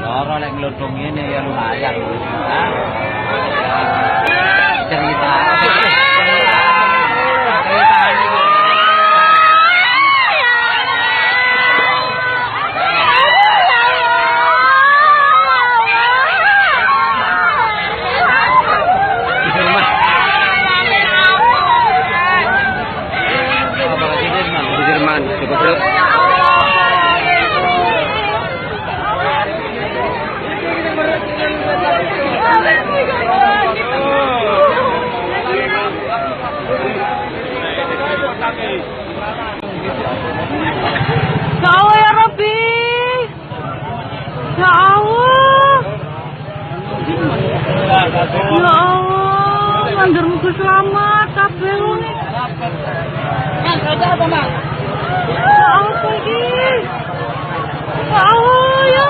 Loro lek nglodong ngene ya lumayan. Hah? Cerita. Jerman, coba Ya Allah ya Rabbi. Ya Allah. Ya Allah, mandurmu selamat kabeh wong. Ada apa, Mang? Ya Allah iki. Ya Allah ya.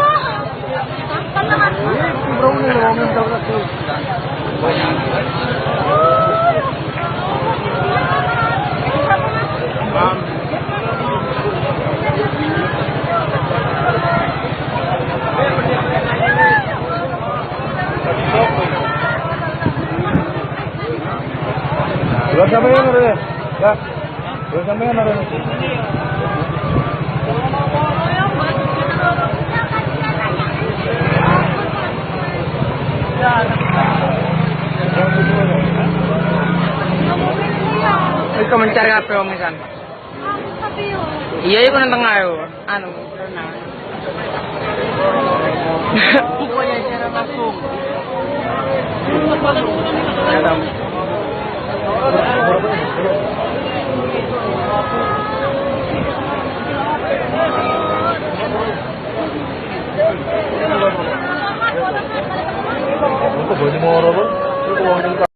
Dua sampean ada ya? Ya. Dua sampean ada. Iko mencari apa om misan? Iya, iko nang tengah yo. Anu, renang. Pokoknya cara masuk. Ada. Kok baju mau robot?